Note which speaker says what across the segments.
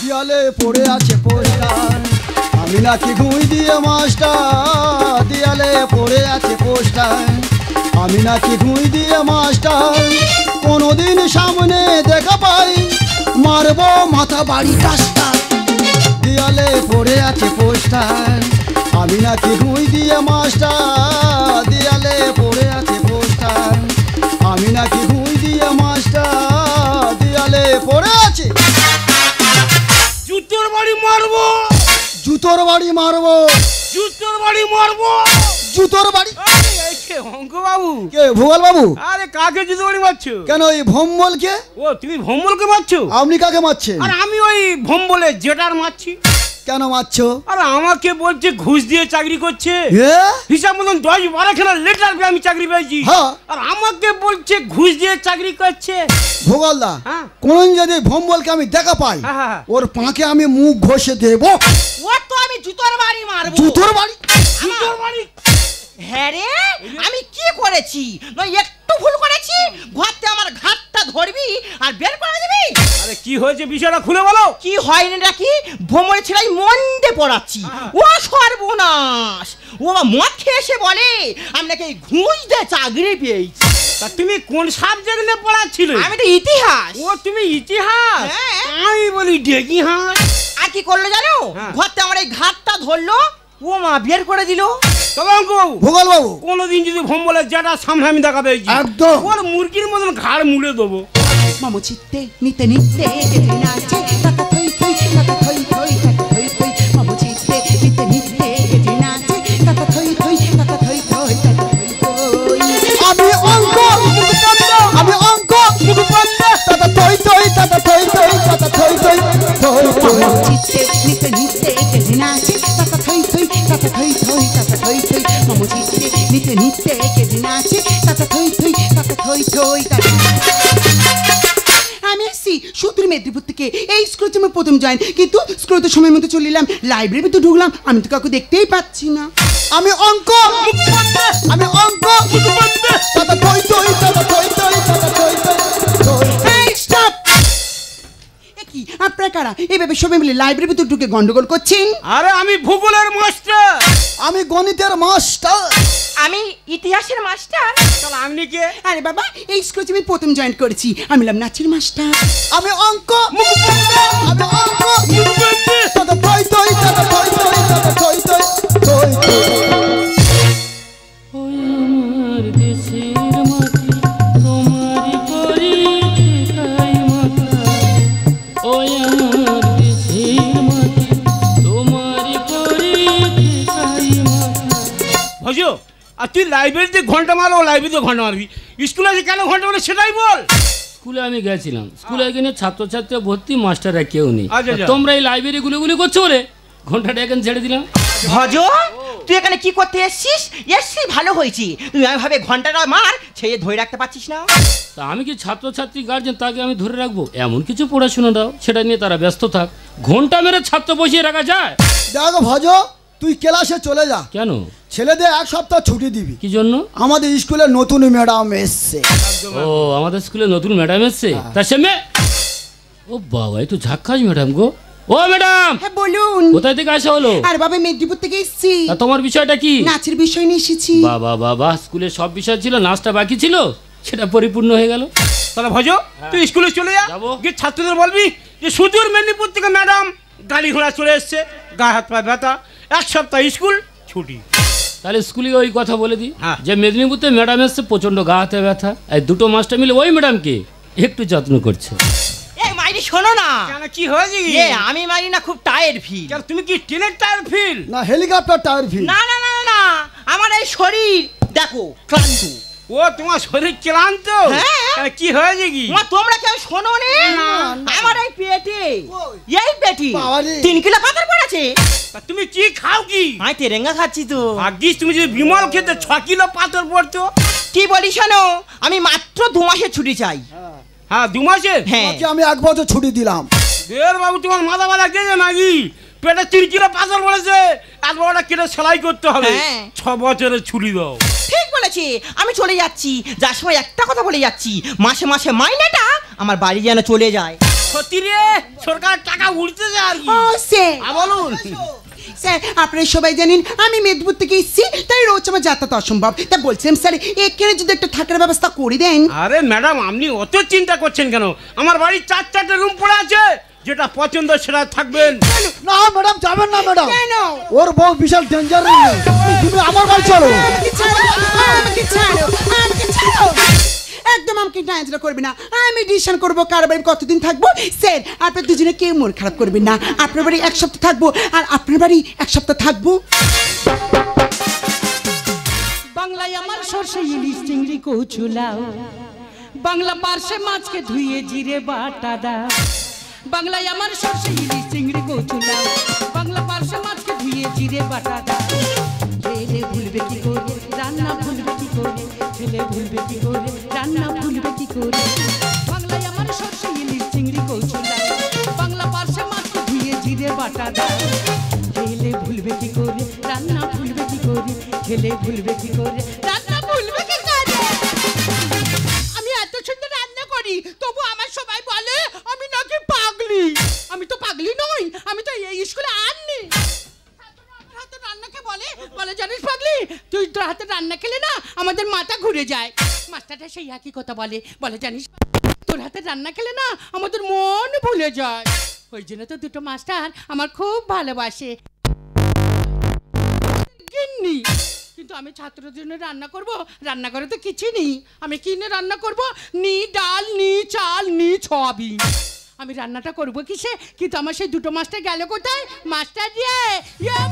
Speaker 1: দেয়ালে পড়ে আছে পোস্টার, আমি নাকি ঘুই দিয়ে মাস্টার। দেয়ালে পড়ে আছে পোস্টার, আমি নাকি ঘুই দিয়ে মাস্টার। কোনোদিন সামনে দেখা পাই, মারবো মাথা বাড়ি টাস্টার। দেয়ালে পড়ে আছে পোস্টার, আমি নাকি ঘুই দিয়ে মাস্টার। দেয়ালে পড়ে আছে পোস্টার, আমি নাকি ঘুই দিয়ে মাস্টার। দেয়ালে পড়ে আছে।
Speaker 2: জুতোর বাড়ি মারবো,
Speaker 1: জুতোর বাড়ি মারবো,
Speaker 2: জুতোর বাড়ি মারবো,
Speaker 1: জুতোর বাড়ি।
Speaker 2: অঙ্ক বাবু
Speaker 1: কে ভোগাল বাবু?
Speaker 2: আরে কাকে জুতো বাড়ি মারছো?
Speaker 1: কেন এই ভম্বলকে?
Speaker 2: ও তুমি ভম্বলকে মারছো?
Speaker 1: আপনি কাকে মারছেন?
Speaker 2: আর আমি ওই ভম্বলে জেটার মারছি।
Speaker 1: কেন মারছো?
Speaker 2: আর আমাকে বলছে ঘুষ দিয়ে চাকরি করছে,
Speaker 1: হ্যাঁ
Speaker 2: হিসাব মতন 10-12 খানা লেটার পেয়ে আমি চাকরি পেয়েছি।
Speaker 1: হ্যাঁ।
Speaker 2: আর আমাকে বলছে ঘুষ দিয়ে চাকরি করছে।
Speaker 1: ভোগালদা,
Speaker 2: হ্যাঁ।
Speaker 1: কোনদিন যদি ভম্বলকে আমি দেখা পাই,
Speaker 2: হ্যাঁ।
Speaker 1: ওর পাঁকে আমি মুখ ঘষে দেব।
Speaker 3: ও তো আমি জুতোর বাড়ি মারবো।
Speaker 1: জুতোর বাড়ি?
Speaker 2: জুতোর বাড়ি?
Speaker 3: হ্যাঁ রে, আমি কি করেছি? নয় একটু ভুল করেছি? ঘরতে আমার ঘাটটা ধরবি আর বের করে দিবি?
Speaker 2: আরে কি হয়েছে বিষয়টা খুলে বলো।
Speaker 3: কি হয়নি নাকি? ভ্রমণের ছেড়াই মন্দে পড়াচ্ছি। ও সর্বনাশ! ও মদ খেয়ে এসে বলে আমি নাকি ঘুষ দিয়ে চাকরি পেয়েছি।
Speaker 2: তা তুমি কোন সাবজেক্ট নিয়ে পড়াচ্ছিলে?
Speaker 3: আমি তো ইতিহাস।
Speaker 2: ও তুমি ইতিহাস?
Speaker 3: হ্যাঁ।
Speaker 2: আমি বলি ডেকি হাঁস।
Speaker 3: আর কি করলো জানো?
Speaker 2: হ্যাঁ।
Speaker 3: ঘরতে আমার এই ঘাটটা ধরলো, ও মা বের করে দিল।
Speaker 2: তবে অঙ্ক বাবু,
Speaker 1: ভোগাল বাবু,
Speaker 2: কোনোদিন যদি ভম্বলের যেটা সামনে আমি দেখা পেয়েছি,
Speaker 1: একদম
Speaker 2: ওর মুরগির মতন ঘাড় মুড়ে দেবো।
Speaker 3: মামু চিত্তে নিতে নিতে কেটে নাচে টাকা থই থই, টাকা থই থই, টাকা থই থই। মামু চিত্তে নিতে নিতে কেটে নাচে টাকা থই থই, টাকা থই থই, টাকা থই থই।
Speaker 1: আমি অঙ্ক, আমি অঙ্ক, দাদা থই থই, দাদা থই থই, দাদা থই থই, থই থই।
Speaker 3: মামু চিত্তে নিতে নিতে কেটে নাচে টাকা থই থই, টাকা থই থই, টাকা থই থই। মামু চিত্তে নিতে নিতে কেটে নাচে টাকা থই থই, টাকা থই থই, টাকা। আমি এসছি সুদূর মেদিনীপুর থেকে। এই স্কুলে আমি প্রথম জয়েন, কিন্তু স্কুলে তো সময় মতো চলে এলাম। লাইব্রেরিতে তো ঢুকলাম, আমি তো কাউকে দেখতেই পাচ্ছি না।
Speaker 1: আমি অঙ্ক, আমি অঙ্ক, দাদা থই থই, দাদা থই থই, দাদা থই থই, থই থই।
Speaker 3: এই স্টপ! এ কি আপনারা কারা এভাবে সবাই মিলে লাইব্রেরির ভিতর ঢুকে গন্ডগোল করছেন?
Speaker 2: আরে আমি ভূগোলের মাস্টার।
Speaker 1: আমি গণিতের মাস্টার।
Speaker 3: আমি ইতিহাসের মাস্টার।
Speaker 2: তাহলে আপনি কে?
Speaker 3: আরে বাবা, এই স্কুলে আমি প্রথম জয়েন করেছি, আমি হলাম নাচের মাস্টার।
Speaker 1: আমি অঙ্ক, আমি অঙ্ক, দাদা থই থই, দাদা থই থই, দাদা থই থই, থই থই।
Speaker 4: ওই আমার দেশের মাটি তোমারই করি ঠেকাই মাথা, ওই আমার দেশের মাটি তোমারই করি ঠেকাই মাথা।
Speaker 2: ভজো, আর তুই লাইব্রেরিতে ঘন্টা মারো, লাইব্রেরিতে ঘন্টা মারবি, স্কুলে আছে কেন ঘন্টা মারো সেটাই বল।
Speaker 4: স্কুলে আমি গেছিলাম, স্কুলে এখানে ছাত্রছাত্রী ভর্তি, মাস্টাররা কেউ নেই।
Speaker 2: আচ্ছা, আচ্ছা।
Speaker 4: তোমরা এই লাইব্রেরি গুলি করছো বলে ঘন্টাটা এখানে ছেড়ে দিলাম।
Speaker 3: ভজ, তুই এখানে কি করতে এসছিস? এসছি ভালো হয়েছি, তুই আমি ভাবে ঘন্টাটা মার ছেড়ে ধরে রাখতে পারছিস না।
Speaker 4: তা আমি কি ছাত্রছাত্রী গার্জেন, তাকে আমি ধরে রাখবো? এমন কিছু পড়াশোনা দাও, সেটা নিয়ে তারা ব্যস্ত থাক। ঘন্টা মেরে ছাত্র বসিয়ে রাখা যায়?
Speaker 1: দেখ ভজ, তুই ক্লাসে চলে যা।
Speaker 4: কেন?
Speaker 1: ছেলেদের এক সপ্তাহ ছুটি দিবি।
Speaker 4: কি জন্য?
Speaker 1: আমাদের স্কুলে নতুন ম্যাডাম এসছে।
Speaker 4: ও, আমাদের স্কুলে নতুন ম্যাডাম এসছে? তা সে ও বাবা, এই তো ঝাক্কাস ম্যাডাম গো। ও ম্যাডাম,
Speaker 3: হ্যাঁ বলুন।
Speaker 4: কোথায় থেকে আসা হলো?
Speaker 3: আর বাবা মেদিনীপুর থেকে এসছি।
Speaker 4: তা তোমার বিষয়টা কি?
Speaker 3: নাচের বিষয় নিয়ে এসেছি।
Speaker 4: বাবা বাবা, স্কুলে সব বিষয় ছিল, নাচটা বাকি ছিল, সেটা পরিপূর্ণ হয়ে গেল।
Speaker 2: তাহলে ভজো, তুই স্কুলে চলে যা,
Speaker 4: যাবো।
Speaker 2: গিয়ে ছাত্রদের বলবি যে সুদূর মেদিনীপুর থেকে ম্যাডাম গাড়ি ঘোড়া চলে এসছে, গায়ে হাত পা ব্যথা, এক সপ্তাহ স্কুল ছুটি।
Speaker 4: তাহলে স্কুলে ওই কথা বলে দিই
Speaker 2: হ্যাঁ।
Speaker 4: যে মেদিনীপুরতে ম্যাডাম এসছে, প্রচন্ড গা হাতে ব্যথা, এই দুটো মাস্টার মিলে ওই ম্যাডামকে একটু যত্ন করছে।
Speaker 3: এই মাইরি শোনো না।
Speaker 2: কেন, কি হয়েছে?
Speaker 3: এ আমি মারি না, খুব টায়ার্ড ফিল।
Speaker 2: কেন, তুমি কি ট্রেনের টায়ার ফিল?
Speaker 1: না হেলিকপ্টার টায়ার ফিল।
Speaker 3: না না না না, আমার এই শরীর দেখো ক্লান্ত।
Speaker 2: ও তোমার শরীর ক্লান্ত?
Speaker 3: হ্যাঁ।
Speaker 2: কেন, কি হয়েছে কি?
Speaker 3: মা তোমরা কেউ শোনো নি? আমার এই পেটে, এই পেটি
Speaker 1: বাবারে।
Speaker 3: 3 কিলো পাথর পড়েছে।
Speaker 2: তা তুমি কি খাও কি?
Speaker 3: আমি তেরেঙ্গা খাচ্ছি তো।
Speaker 2: ভাগ্যিস তুমি যদি বিমল খেতে 6 কিলো পাথর পড়তো।
Speaker 3: কি বলি শোনো, আমি মাত্র 2 মাসের ছুটি চাই।
Speaker 2: হ্যাঁ, 2 মাসের?
Speaker 3: হ্যাঁ।
Speaker 1: তোমাকে আমি 1 বছর ছুটি দিলাম।
Speaker 2: দেড় বাবু, তোমার মাথা মাথা গেছে নাকি? পেটে 3 কিলো পাথর পড়েছে, এত বড়টা কেটে সেলাই করতে হবে।
Speaker 3: হ্যাঁ।
Speaker 2: 6 বছরের ছুটি দাও।
Speaker 3: ঠিক বলেছি, আমি চলে যাচ্ছি। যার সময় একটা কথা বলে যাচ্ছি, মাসে মাসে মাইনেটা আমার বাড়ি যেন চলে যায়।
Speaker 2: সত্যি রে সরকার টাকা উঠতেছে আর কি
Speaker 3: ও স্যার
Speaker 2: বলুন
Speaker 3: স্যার আপনারা সবাই জানেন আমি মেদিনীপুর থেকে এসেছি তাই রোজ আমার যাতায়াত অসম্ভব তা বলছিলাম স্যার এখানে যদি একটা থাকার ব্যবস্থা করে দেন
Speaker 2: আরে ম্যাডাম আপনি অত চিন্তা করছেন কেন আমার বাড়ি 4-4টে রুম পড়ে আছে যেটা পছন্দ সেটা থাকবেন
Speaker 1: না ম্যাডাম যাবেন না ম্যাডাম
Speaker 3: কেন
Speaker 1: ওর বউ বিশাল ডেঞ্জার তুমি আমার বাড়ি চলো
Speaker 3: আমাকে ছাড়ো আমাকে ছাড়ো আমাকে ছাড়ো একদম আমাকে নাজরা করবে না আমি ডিসিশন করবো কার বাড়ি কতদিন থাকবো স্যার আপনার দুজনে কেউ মন খারাপ করবেন না আপনার বাড়ি 1 সপ্তাহ থাকবো আর আপনার বাড়ি 1 সপ্তাহ থাকবো
Speaker 5: বাংলায় আমার সর্ষে ইলিশ চিংড়ি কচুলাও বাংলা পার্শে মাছকে ধুয়ে জিরে বাটা দাও বাংলায় আমার সর্ষে ইলিশ চিংড়ি কচুলাও বাংলা পার্শে মাছকে ধুয়ে জিরে বাটা দাও খেলে ভুলবে কি করে রান্না ভুলবে কি করে খেলে ভুলবে কি করে রান্না ভুলবে কি করে বাংলায় আমার সর্ষে ইলিশ চিংড়ি কচুলাও বাংলা পার্শে মাছকে ধুয়ে জিরে বাটা দাও খেলে ভুলবে কি করে রান্না ভুলবে কি করে খেলে ভুলবে কি করে রান্না ভুলবে কি করে আমি এত সুন্দর রান্না করি তবু আমার সবাই বলে আমি নাকি পাগলি আমি তো পাগলি নই আমি তো এই স্কুলে আননি হাতে রান্নাকে বলে বলে জানিস পাগলি তুই তোর হাতে রান্না খেলে না আমাদের মাথা ঘুরে যায় মাস্টারটা সেই একই কথা বলে বলে জানিস তোর হাতে রান্না খেলে না আমাদের মন ভুলে যায় ওই জন্য তো দুটো মাস্টার আমার খুব ভালোবাসে গিন্নি কিন্তু আমি ছাত্রদের জন্য রান্না করব রান্নাঘরে তো কিছু নেই আমি কিনে রান্না করব নি ডাল নি চাল নি সয়াবিন আমি রান্নাটা করব কিসে কিন্তু আমার সেই দুটো মাস্টার গেল কোথায় মাস্টার দিয়ে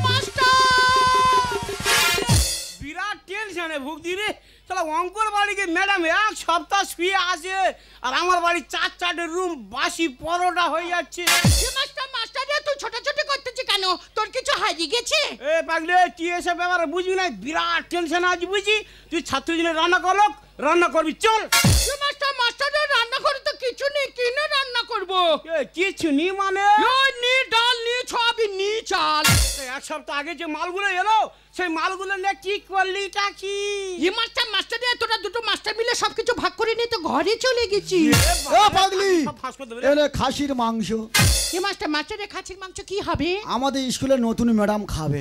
Speaker 5: মাস্টার
Speaker 2: বিরাট টেনশনে ভুগছি রে তাহলে অঙ্কর বাড়িকে ম্যাডাম 1 সপ্তাহ শুয়ে আছে আর আমার বাড়ি 4-4টে রুম বাসি পরোটা হয়ে যাচ্ছে
Speaker 5: মাস্টার তুই ছোট ছোট করতেছিস কেন তোর কিছু হারিয়ে গেছে
Speaker 2: এ পাগলে তুই এসব ব্যাপারে বুঝবি না বিরাট টেনশন আজ বুঝি তুই ছাত্রদের রান্না করবি চল
Speaker 5: মাস্টার রান্না করে তো কিছু নেই কিনে রান্না করবো
Speaker 2: কিছু নি মানে
Speaker 5: নি ডাল নি সয়াবিন নি চাল
Speaker 2: 1 সপ্তাহ আগে যে মালগুলো এলো সেই মালগুলো নিয়ে কি করলি কি
Speaker 5: মাস্টার তোরা দুটো মাস্টার মিলে সবকিছু ভাগ করে নিয়ে তো ঘরে চলে গেছি
Speaker 1: ও পাগলি এনে খাসির মাংস
Speaker 5: মাস্টারের খাসির মাংস কি হবে
Speaker 1: আমাদের স্কুলে নতুন ম্যাডাম খাবে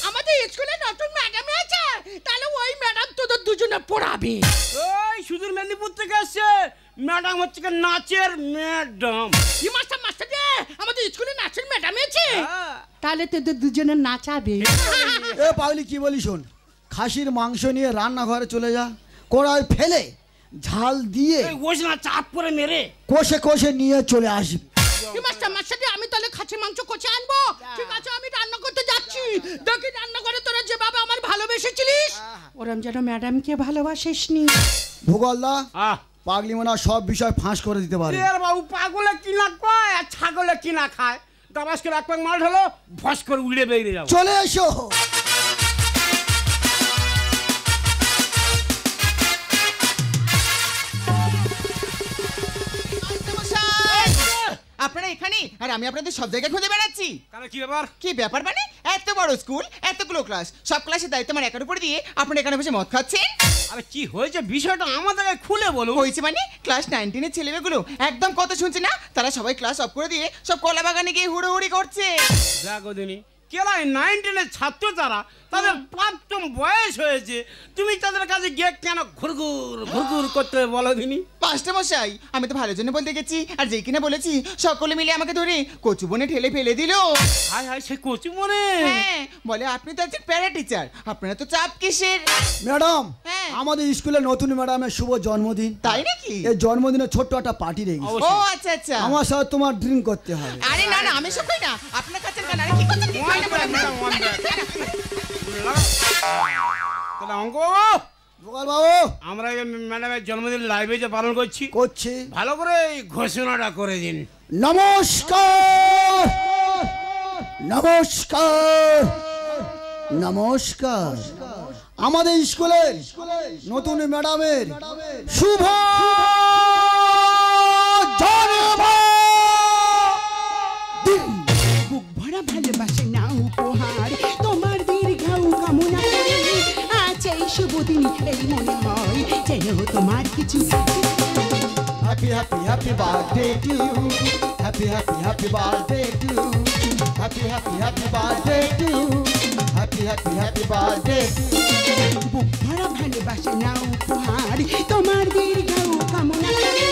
Speaker 5: আমাদের স্কুলে নতুন ম্যাডাম আছে তাহলে ওই ম্যাডাম তোদের দুজনে পড়াবে
Speaker 2: ওই সুদূর মেদিনীপুর থেকে আসছে ম্যাডাম হচ্ছে নাচের ম্যাডাম
Speaker 5: মাস্টার আমাদের স্কুলে নাচের ম্যাডাম আছে তাহলে তোদের দুজনে নাচাবে
Speaker 1: এ পাগলি কি বলি শোন খাসির মাংস নিয়ে রান্নাঘরে চলে যা কড়াই ফেলে ঝাল দিয়ে
Speaker 2: ওই না চাপ করে মেরে
Speaker 1: কষে নিয়ে চলে আসবি
Speaker 5: মাস্টার আমি তাহলে খাসির মাংস কষে আনবো ঠিক আছে আমি রান্না করতে যাচ্ছি দেখি রান্না করে তোরা যেভাবে আমার ভালোবেসেছিলিস ওরম যেন ম্যাডামকে ভালোবাসিসনি
Speaker 1: ভূগোলদা পাগলি মনে সব বিষয় ফাঁস করে দিতে পারে
Speaker 2: বাবু পাগলে কিনা কয় আর ছাগলে কিনা খায় দাবাস করে এক পাক মাল ঢালো ভস করে উড়ে বেরিয়ে যাবো
Speaker 1: চলে এসো
Speaker 6: আপনারা এখানে আর আমি আপনাদের সব জায়গায় খুঁজে বেড়াচ্ছি
Speaker 2: কেন কি ব্যাপার
Speaker 6: কি ব্যাপার মানে এত বড় স্কুল এতগুলো ক্লাস সব ক্লাসের দায়িত্ব আমার একার উপর দিয়ে আপনারা এখানে বসে মদ খাচ্ছেন
Speaker 2: আরে কি হয়েছে বিষয়টা আমাদেরকে খুলে বলো
Speaker 6: হয়েছে মানে ক্লাস 19 এর ছেলেমেয়েগুলো একদম কথা শুনছে না তারা সবাই ক্লাস অফ করে দিয়ে সব কলা বাগানে গিয়ে হুড়োহুড়ি করছে
Speaker 2: দেখো দিনি কেলাই 19 এর ছাত্র তারা তাদের প্রাপ্তম বয়স হয়েছে তুমি তাদের কাছে গিয়ে কেন ঘুরঘুর করতে বলো দিনি
Speaker 6: মাস্টার মশাই আমি তো ভালোর জন্য বলতে গেছি আর যেই কিনা বলেছি সকলে মিলে আমাকে ধরে কচু বনে ঠেলে ফেলে দিল
Speaker 2: হায় হায় সে কচু মনে
Speaker 6: হ্যাঁ বলে আপনি তো একজন প্যারা টিচার আপনারা তো চাপ কিসের
Speaker 1: ম্যাডাম
Speaker 6: হ্যাঁ।
Speaker 1: আমাদের স্কুলে নতুন ম্যাডামের শুভ জন্মদিন
Speaker 6: তাই নাকি
Speaker 1: এই জন্মদিনে ছোট্ট একটা পার্টি রেখেছি
Speaker 6: ও আচ্ছা আচ্ছা
Speaker 1: আমার সাথে তোমার ড্রিঙ্ক করতে হবে
Speaker 6: আরে না না আমি সব কই না আপনার কাছে কেন আরে কি করছেন
Speaker 2: তাহলে অঙ্ক
Speaker 1: ভূগোল বাবু
Speaker 2: আমরা ম্যাডামের জন্মদিন লাইভে যে পালন করছি ভালো করে ঘোষণাটা করে দিন
Speaker 1: নমস্কার নমস্কার নমস্কার আমাদের স্কুলের নতুন ম্যাডামের শুভ জন্মদিন
Speaker 3: বুক ভরা ভালোবাসে না উপহার তোমার দীর্ঘায়ু কামনা করে আছে এই শুভ দিন এই মনে হয় যেন তোমার কিছু
Speaker 1: Happy, happy, happy birthday to you. Happy, happy, happy birthday to you. Happy, happy, happy birthday to you. Happy, happy, happy birthday to you.
Speaker 3: বুক ভরা ভালোবাসা নাও উপহার তোমার দীর্ঘ কামনা করি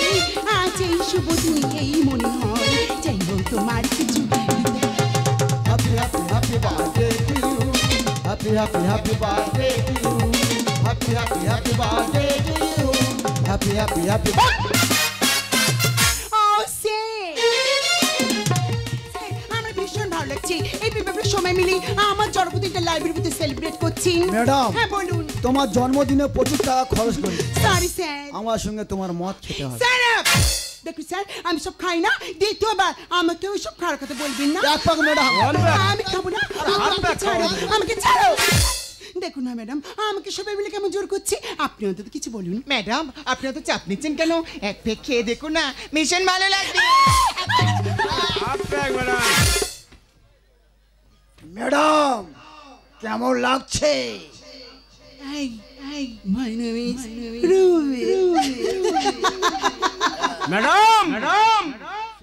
Speaker 3: আজ এই শুভ দিনে এই মনে হয় চাইব তোমার কিছু
Speaker 1: Happy, happy, happy birthday to you. Happy, happy, happy birthday to you. Happy, happy, happy birthday to you. Happy, happy, happy birthday.
Speaker 3: আমার ভীষণ ভালো লাগছে এই বিভাগের সময় মিলে আমার জন্মদিনটা লাইব্রেরিতে সেলিব্রেট করছি
Speaker 1: ম্যাডাম
Speaker 3: হ্যাঁ বলুন
Speaker 1: তোমার জন্মদিনে প্রচুর টাকা খরচ করি
Speaker 3: সরি স্যার
Speaker 1: আমার সঙ্গে তোমার মদ খেতে হবে
Speaker 3: স্যার দেখুন স্যার আমি সব খাই না দ্বিতীয়বার আমাকে ওই সব খাওয়ার কথা বলবেন না
Speaker 1: এক পাক ম্যাডাম
Speaker 3: আমি খাবো না আমাকে ছাড়ো আমাকে ছাড়ো দেখুন না ম্যাডাম আমাকে সবাই মিলে কেমন জোর করছে আপনি অন্তত কিছু বলুন
Speaker 6: ম্যাডাম আপনি তো চাপ নিচ্ছেন কেন এক পেক খেয়ে দেখুন না মিশন ভালো লাগবে
Speaker 1: ম্যাডাম কেমন লাগছে
Speaker 3: My name is Ruby.
Speaker 2: Madam madam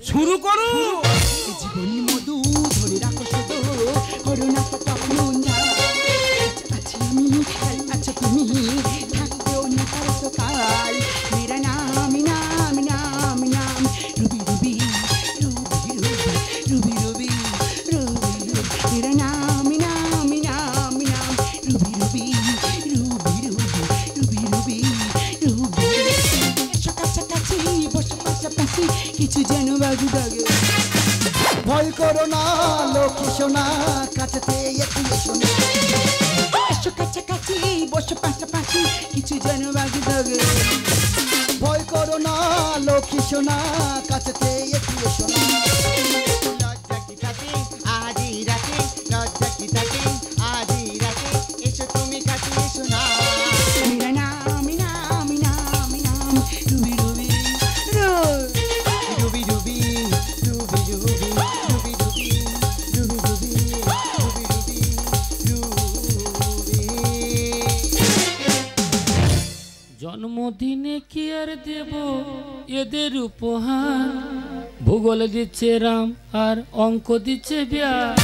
Speaker 2: শুরু করু
Speaker 3: জীবন মধু ধরে রাখো শুধু করোনা তো কখনো আচ্ছা আমি আচ্ছা তুমি থাকতেও না পারো কাল মেরা নাম নাম নাম নাম Ruby Ruby Ruby Ruby Ruby Ruby মেরা নাম নাম নাম নাম Ruby Ruby Ruby Ruby Ruby Ruby এসো কাছাকাছি বসো পাশাপাশি কিছু যেন বাজু দাগে
Speaker 1: ভয় করো না লক্ষ্মী সোনা কাছেতে একটু এসো না
Speaker 3: এসো কাছাকাছি বসো পাশাপাশি কিছু যেন বাজু দাগে
Speaker 1: ভয় করো না লক্ষ্মী সোনা কাছেতে একটু এসো না
Speaker 6: লজ্জা কি থাকে আজই রাতে লজ্জা কি থাকে আজই রাতে এসো তুমি কাছে এসো না
Speaker 3: মেরা নাম নাম নাম নাম Ruby Ruby
Speaker 6: Ruby Ruby Ruby Ruby Ruby Ruby Ruby Ruby Ruby
Speaker 4: জন্মদিনে কি আর দেব এদের উপহার ভূগোল দিচ্ছে রাম আর অঙ্ক দিচ্ছে ব্যাস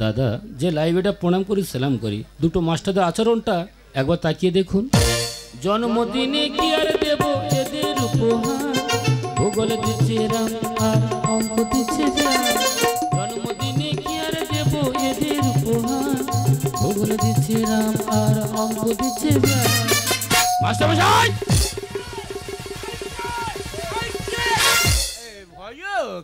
Speaker 4: দাদা যে লাইব্রেরিটা প্রণাম করি সালাম করি দুটো মাস্টারদের আচরণটা একবার তাকিয়ে দেখুন জন্মদিনে কি আর দেব এদের উপহার ভূগোল দিচ্ছে রাম আর অঙ্ক দিচ্ছে ব্যাস জন্মদিনে কি আর দেব এদের উপহার ভূগোল দিচ্ছে রাম আর অঙ্ক দিচ্ছে ব্যাস মাস্টার মশাই
Speaker 2: ভয়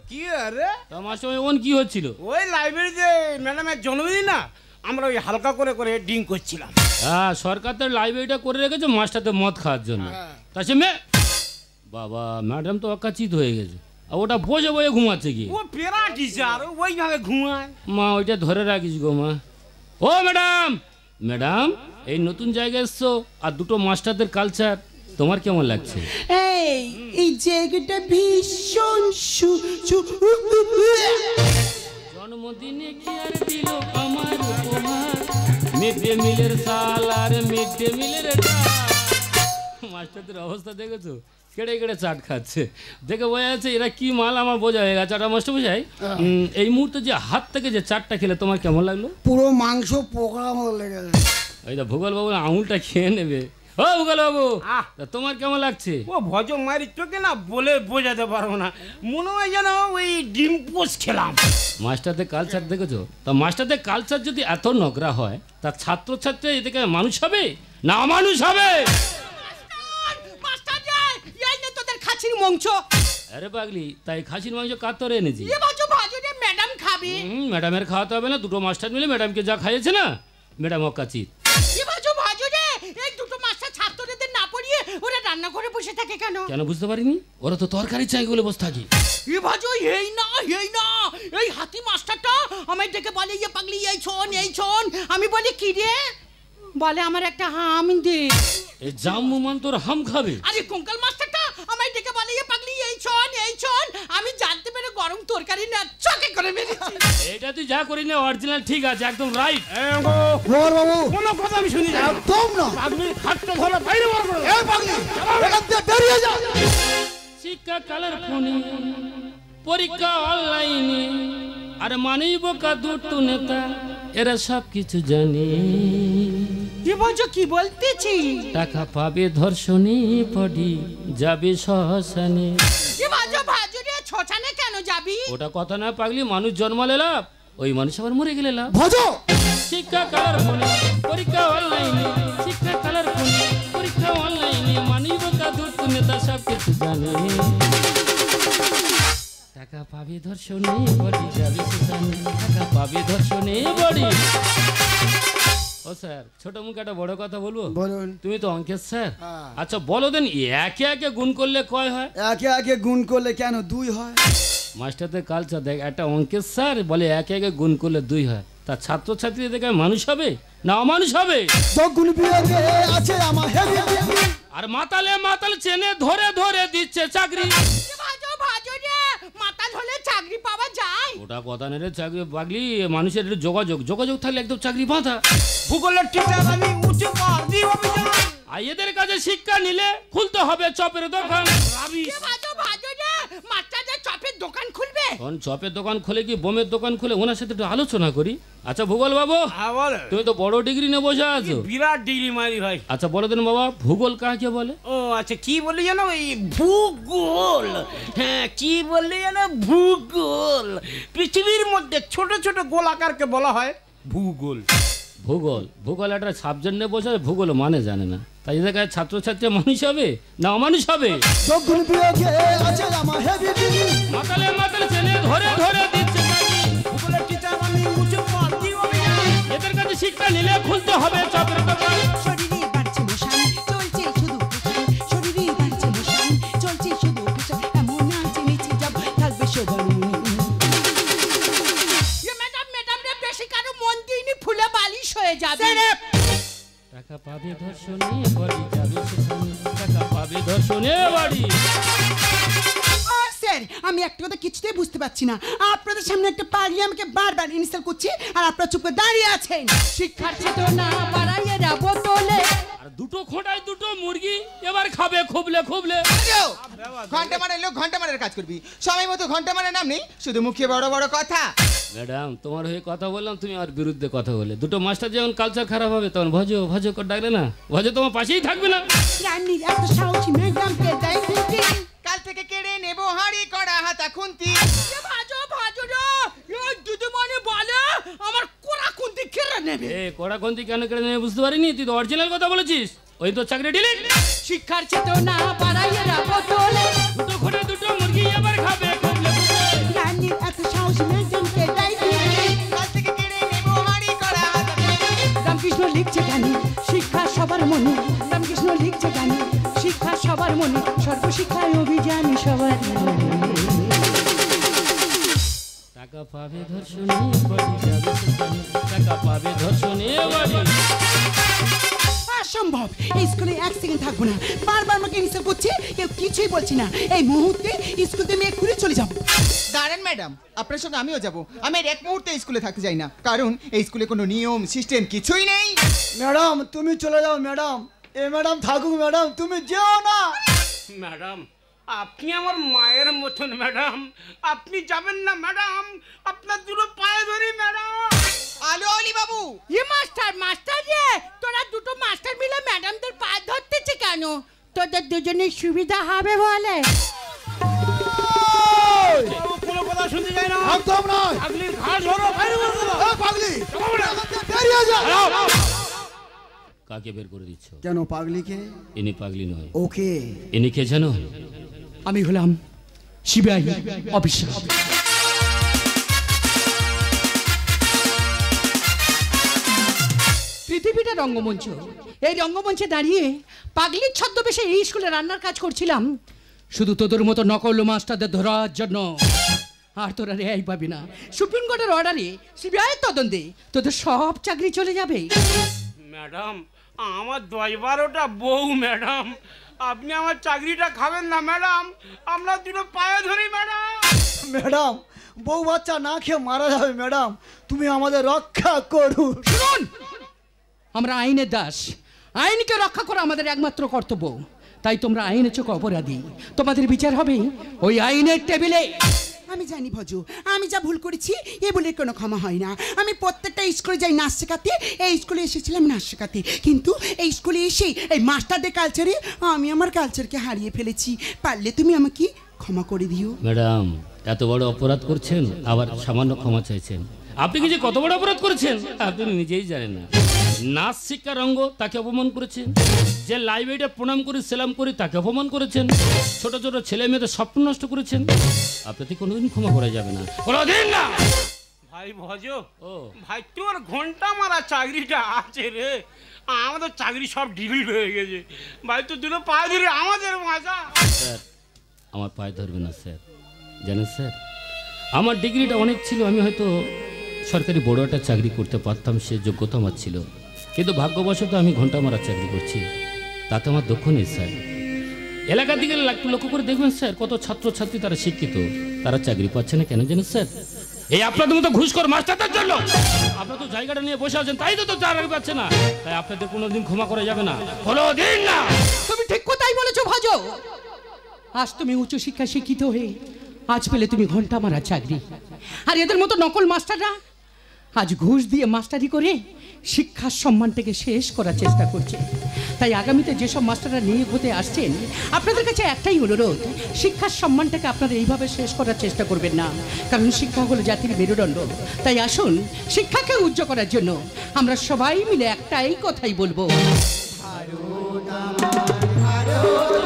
Speaker 2: কি আরে
Speaker 4: তা মাস্টার মশাই ওন কি হচ্ছিল
Speaker 2: ওই লাইব্রেরিতে ম্যাডামের জন্মদিন না আমরা ওই হালকা করে করে ড্রিঙ্ক করছিলাম
Speaker 4: হ্যাঁ সরকার তো লাইব্রেরিটা করে রেখেছে মাস্টারদের মদ খাওয়ার জন্য তা সে বাবা ম্যাডাম তো অকাচিত হয়ে গেছে আর ওটা বসে বসে ঘুমাচ্ছে কি
Speaker 2: ও পেরা টিচার ওইভাবে ঘুমায়
Speaker 4: মা ওইটা ধরে রাখিস গো মা ও ম্যাডাম ম্যাডাম এই নতুন জায়গায় এসছো আর দুটো মাস্টারদের কালচার তোমার কেমন লাগছে
Speaker 3: এই জায়গাটা ভীষণ
Speaker 4: জন্মদিনে কি আর দিল আমার উপহার মিড ডে মিলের সাল আর মিড ডে মিলের মাস্টারদের অবস্থা দেখেছো কেড়ে কেড়ে চাট খাচ্ছে দেখে বোঝা যাচ্ছে এরা কি মাল আমার বোঝা হয়ে গেছে আর মাস্টার বোঝাই এই মুহূর্তে যে হাত থেকে যে চাটটা খেলে তোমার কেমন লাগলো
Speaker 1: পুরো মাংস পোকড়া মতো লেগে গেছে
Speaker 4: ওই দা ভূগোল বাবু আঙুলটা খেয়ে নেবে ও ভূগোল বাবু তা তোমার কেমন লাগছে
Speaker 2: ও ভজ মারি চোখে না বলে বোঝাতে পারবো না মনে হয় যেন ওই ডিম পোস্ট খেলাম
Speaker 4: মাস্টারদের কালচার দেখেছো তা মাস্টারদের কালচার যদি এত নোংরা হয় তা ছাত্রছাত্রী এদিকে মানুষ হবে না অমানুষ হবে
Speaker 5: তোদের খাসির মাংস
Speaker 4: আরে পাগলি তাই খাসির মাংস কার তোরে এনেছি
Speaker 5: ম্যাডাম খাবে
Speaker 4: ম্যাডামের খাওয়াতে হবে না দুটো মাস্টার মিলে ম্যাডামকে যা খাইয়েছে না ম্যাডাম অকাচিত
Speaker 5: এই দুটো মাস্টার ছাত্রদের না পড়িয়ে ওরা রান্না করে বসে থাকে কেন
Speaker 4: কেন বুঝতে পারিনি ওরা তো তরকারি চাই বলে বসে থাকি
Speaker 5: এই না এই হাতি মাস্টারটা আমায় ডেকে বলে ইয়ে পাগলি এই ছোন আমি বলি কি রে বলে আমার একটা হাম দে
Speaker 4: এই জাম্মুমান তোর হাম খাবে
Speaker 5: আরে কঙ্কাল মাস্টারটা আমায় ডেকে বলে ইয়ে পাগলি এই ছোন আমি জানতে পেরে গরম তরকারি না চকে করে মেরেছি
Speaker 4: এটা তুই যা করি না অরিজিনাল ঠিক আছে একদম রাইট
Speaker 1: কুমার বাবু
Speaker 2: কোনো কথা আমি শুনি না
Speaker 1: একদম না
Speaker 2: পাগলি খাটটা ধরে বাইরে বার করো
Speaker 1: এই পাগলি এখান থেকে বেরিয়ে যা
Speaker 4: শিক্ষা কালের ফোনে, পরীক্ষা অনলাইনে, আর মানব কা দুটো নেতা এরা সব কিছু জানে।
Speaker 5: কি বলছো, কি বলতেছি?
Speaker 4: টাকা পাবে ধর্ষণে, পড়ি যাবে শ্মশানে।
Speaker 5: কি বলছো ভাজুরে, শ্মশানে কেন যাবি?
Speaker 4: ওটা কথা না পাগলি, মানুষ জন্মালে লাভ, ওই মানুষ আবার মরে গেলে লাভ।
Speaker 1: ভজ
Speaker 4: শিক্ষা কালার ফোনে, পরীক্ষা অনলাইনে, শিক্ষা কালার ফোনে, পরীক্ষা অনলাইনে, মানব কা দুটো নেতা সব কিছু জানে। টাকা পাবে ধর্ষণে, বডি যাবে শ্মশানে। টাকা পাবে ধর্ষণে, বডি। ও স্যার, ছোট মুখে একটা বড় কথা বলবো?
Speaker 1: বলুন।
Speaker 4: তুমি তো অঙ্কের স্যার।
Speaker 1: হ্যাঁ।
Speaker 4: আচ্ছা বলো দেন, একে একে গুণ করলে কয় হয়?
Speaker 1: একে একে গুণ করলে কেন 2 হয়?
Speaker 4: মাস্টারদের কালচার দেখ, একটা অঙ্কের স্যার বলে একে একে গুণ করলে 2 হয়, তা ছাত্রছাত্রী দেখে মানুষ হবে না অমানুষ হবে?
Speaker 1: গুণ বিয়োগে আছে আমার হেভি।
Speaker 4: আর মাতালে মাতাল চেনে ধরে ধরে দিচ্ছে চাকরি।
Speaker 5: কি বলছো ভাজুরে, মাতাল হলে চাকরি পাওয়া যায়?
Speaker 4: ওটা কথা নেই রে, চাকরি পাগলি মানুষের একটু যোগাযোগ যোগাযোগ থাকলে একদম চাকরি বাঁধা।
Speaker 2: ভূগোলের টিচার আমি উঁচু পার দিয়ে অভিযান।
Speaker 4: আর এদের কাছে শিক্ষা নিলে খুলতে হবে চপের দোকান।
Speaker 2: রাবিশ।
Speaker 5: কি বলছো ভাজুরে, মাস্টারদের চপের দোকান খুলবে?
Speaker 4: কোন চপের দোকান খুলে কি বোমের দোকান খুলে, ওনার সাথে একটু আলোচনা করি। আচ্ছা ভূগোল বাবু,
Speaker 2: হ্যাঁ বলে।
Speaker 4: তুমি তো বড় ডিগ্রি নিয়ে বসে আছো।
Speaker 2: বিরাট ডিগ্রি মারি ভাই।
Speaker 4: আচ্ছা বলো দেন বাবা, ভূগোল কাকে বলে?
Speaker 2: ও আচ্ছা, কি বললি জানো? ওই ভূগোল। হ্যাঁ, কি বললি জানো? ভূগোল। পৃথিবীর মধ্যে ছোট ছোট গোলাকারকে বলা হয় ভূগোল।
Speaker 4: ভূগোল, ভূগোল একটা সাবজেক্ট নিয়ে বসে, ভূগোল মানে জানে না, তাই এদের কাছে ছাত্রছাত্রী মানুষ হবে না অমানুষ হবে?
Speaker 1: গুণ বিয়োগে আছে আমার হেভি।
Speaker 4: মাতালে মাতাল চেনে ধরে ধরে দিচ্ছে চাকরি।
Speaker 2: ভূগোলের টিচার আমি উঁচু পার দিয়ে অভিযান।
Speaker 4: এদের কাছে শিক্ষা নিলে খুলতে হবে চপের দোকান।
Speaker 3: শরীরে বাড়ছে মশান, চলছে শুধু পিছন। শরীরে বাড়ছে মশান, চলছে শুধু পিছন। এমন আছে নিচে যাব, থাকবে সবার মনে।
Speaker 5: ম্যাডাম ম্যাডাম রে, বেশি কারো মন দিইনি, ফুলে বালিশ হয়ে যাবে।
Speaker 4: টাকা পাবে ধর্ষণে, বাড়ি যাবে শ্মশানে। টাকা পাবে ধর্ষণে, বাড়ি।
Speaker 3: স্যার, আমি একটা কথা কিছুতেই বুঝতে পারছি না। আপনাদের সামনে একটা পাগলি আমাকে বারবার ইনসাল্ট করছে, আর আপনারা চুপ করে দাঁড়িয়ে আছেন।
Speaker 5: শিক্ষার চেতনা বাড়াইয়ে না বোতলে।
Speaker 4: আর দুটো খোঁটায় দুটো মুরগি, এবার খাবে খুবলে খুবলে।
Speaker 6: ঘন্টা মারের লোক ঘন্টা মারের কাজ করবি, সময় মতো ঘন্টা মারের নাম নেই, শুধু মুখে বড় বড় কথা।
Speaker 4: ম্যাডাম, তোমার হয়ে কথা বললাম, তুমি আর বিরুদ্ধে কথা বলে। দুটো মাস্টার যখন কালচার খারাপ হবে তখন ভজো ভজো করে ডাকলে না, ভজো তোমার পাশেই থাকবে না।
Speaker 3: রান্নির এত সাহসী ম্যাডামকে দেয় খুঁটি।
Speaker 6: কাল থেকে কেড়ে নেবো হাঁড়ি কড়া হাতা খুন্তি।
Speaker 5: এ ভাজো ভাজুরে, এই দিদিমণি বলে আমার কোরা কুন্তি কেড়ে নেবে।
Speaker 4: এ কড়া কোনটি কেন কেড়ে নেবে বুঝতে পারিনি, তুই তো অরিজিনাল কথা বলেছিস। ওই তো চাকরি ডিলিট।
Speaker 5: শিক্ষার চেতনা বাড়াইয়ে না বোতলে।
Speaker 4: দুটো খোঁটায় দুটো মুরগি, এবার খাবে খুবলে খুবলে।
Speaker 3: রান্নির এত সাহসী ম্যাডামকে দেয় খুঁটি।
Speaker 6: কাল থেকে কেড়ে নেবো হাঁড়ি কড়া হাতা খুন্তি।
Speaker 5: রামকৃষ্ণ লিখছে গানে, শিক্ষা সবার মনে। রামকৃষ্ণ লিখছে গানে, শিক্ষা সবার মনে। সর্বশিক্ষায় অভিযান সবার মনে।
Speaker 4: টাকা পাবে ধর্ষণে, বাড়ি যাবে শ্মশানে। টাকা পাবে ধর্ষণে, বাড়ি।
Speaker 3: অসম্ভব, এই স্কুলে 1 সেকেন্ড থাকবো না। বারবার আমাকে ইনসাল্ট করছে, কেউ কিছুই বলছি না। এই মুহূর্তে স্কুল থেকে আমি ঘুরে চলে যাবো।
Speaker 6: দাঁড়ান ম্যাডাম, আপনার সঙ্গে আমিও যাব। আমি আর এক মুহূর্তে স্কুলে থাকতে চাই না, কারণ এই স্কুলে কোনো নিয়ম সিস্টেম কিছুই নেই।
Speaker 1: ম্যাডাম তুমি চলে যাও ম্যাডাম। এ ম্যাডাম থাকুক ম্যাডাম, তুমি যেও না।
Speaker 2: ম্যাডাম, আপনি আমার মায়ের মতন ম্যাডাম। আপনি যাবেন না ম্যাডাম, আপনার দুটো পায়ে ধরি ম্যাডাম।
Speaker 6: আলো অলি বাবু,
Speaker 5: এ মাস্টার মাস্টার রে, তোরা দুটো মাস্টার মিলে ম্যাডামদের পা ধরতেছে কেন? তোদের দুজনের সুবিধা হবে বলে।
Speaker 2: কোনো কথা শুনতে চাই না।
Speaker 1: একদম নয়।
Speaker 2: পাগলির ঘাড় ধরো, বাইরে বের করো।
Speaker 1: এ পাগলি, বেরিয়ে যা।
Speaker 4: কাকে বের করে দিচ্ছ?
Speaker 1: কেন পাগলিকে?
Speaker 4: ইনি পাগলি নয়।
Speaker 1: ওকে।
Speaker 4: ইনি কে জানো?
Speaker 5: আমি হলাম সিবিআই অফিসার। পৃথিবীটা রঙ্গমঞ্চ। এই রঙ্গমঞ্চে দাঁড়িয়ে পাগলির ছদ্মবেশে এই স্কুলে রান্নার কাজ করছিলাম, শুধু তোদের মতো নকল মাস্টারদের ধরার জন্য। আর তোরা রেহাই পাবি না। সুপ্রিম কোর্টের অর্ডারে সিবিআই তদন্তে তোদের সব চাকরি চলে যাবে।
Speaker 2: ম্যাডাম, আমার 10-12টা বউ ম্যাডাম। আপনি আমার চাকরিটা খাবেন না ম্যাডাম, আমরা দুটো পায়ে ধরি ম্যাডাম।
Speaker 1: ম্যাডাম, বউ বাচ্চা না খেয়ে মারা যাবে ম্যাডাম, তুমি আমাদের রক্ষা করুন।
Speaker 5: শুনুন, আমরা আইনের দাস। আইনকে রক্ষা করা আমাদের একমাত্র কর্তব্য। তাই তোমরা আইনের চোখে অপরাধী, তোমাদের বিচার হবে ওই আইনের টেবিলে।
Speaker 3: আমি জানি ভজু, আমি যা ভুল করেছি এ বলে কোনো ক্ষমা হয় না। আমি প্রত্যেকটা স্কুলে যাই নাচ শেখাতে, এই স্কুলে এসেছিলাম নাচ শেখাতে, কিন্তু এই স্কুলে এসে এই মাস্টারদের কালচারে আমি আমার কালচারকে হারিয়ে ফেলেছি। পারলে তুমি আমাকে ক্ষমা করে দিও।
Speaker 4: ম্যাডাম, এত বড় অপরাধ করছেন আবার সামান্য ক্ষমা চাইছেন? আপনি কি যে কত বড় অপরাধ করেছেন আপনি নিজেই জানেন না। নাচ শিক্ষার অঙ্গ তাকে অপমান করেছেন, যে লাইব্রেরিটা প্রণাম করে সেলাম করি তাকে অপমান করেছেন, ছোট ছোট ছেলে মেয়েদের স্বপ্ন নষ্ট করেছেন। আপনাকে কোনোদিন ক্ষমা করা যাবে না, কোনোদিন না।
Speaker 2: ভাই ভজ,
Speaker 4: ও
Speaker 2: ভাই তোমার ঘন্টা মারা চাকরিটা আছে রে, আমাদের চাকরি সব ডিলিট হয়ে গেছে ভাই, তো দুটো পায়ে ধরে আমাদের মাজা।
Speaker 4: স্যার, আমার পায়ে ধরবে না স্যার। জানেন স্যার, আমার ডিগ্রিটা অনেক ছিল, আমি হয়তো সরকারি বড় একটা চাকরি করতে পারতাম, সে যোগ্যতা আমার ছিল, কিন্তু ভাগ্যবশত আমি ঘন্টা মারা চাকরি করছি, তাতে আমার দুঃখ নেই স্যার। এলাকার দিকে লক্ষ্য করে দেখবেন স্যার, কত ছাত্রছাত্রী তারা শিক্ষিত, তারা চাকরি পাচ্ছে না। কেন জানেন স্যার? এই আপনাদের মতো ঘুষখোর মাস্টারদের জন্য। আপনারা তো জায়গাটা নিয়ে বসে আছেন, তাই তো চাকরি পাচ্ছে না। তাই আপনাদের কোনোদিন ক্ষমা করা যাবে না, কোনোদিন না।
Speaker 5: তুমি ঠিক কথাই বলেছো ভজ। আজ তুমি উচ্চ শিক্ষা শিক্ষিত হয়ে আজ পেলে তুমি ঘন্টা মারা চাকরি, আর এদের মতো নকল মাস্টাররা আজ ঘুষ দিয়ে মাস্টারি করে শিক্ষার সম্মানটাকে শেষ করার চেষ্টা করছে। তাই আগামীতে যেসব মাস্টাররা নিয়োগ হতে আসছেন, আপনাদের কাছে একটাই অনুরোধ, শিক্ষার সম্মানটাকে আপনারা এইভাবে শেষ করার চেষ্টা করবেন না, কারণ শিক্ষা হলো জাতির মেরুদণ্ড। তাই আসুন, শিক্ষাকে উজ্জ্বল করার জন্য আমরা সবাই মিলে একটাই কথাই বলবো, ভারত আমার ভারত।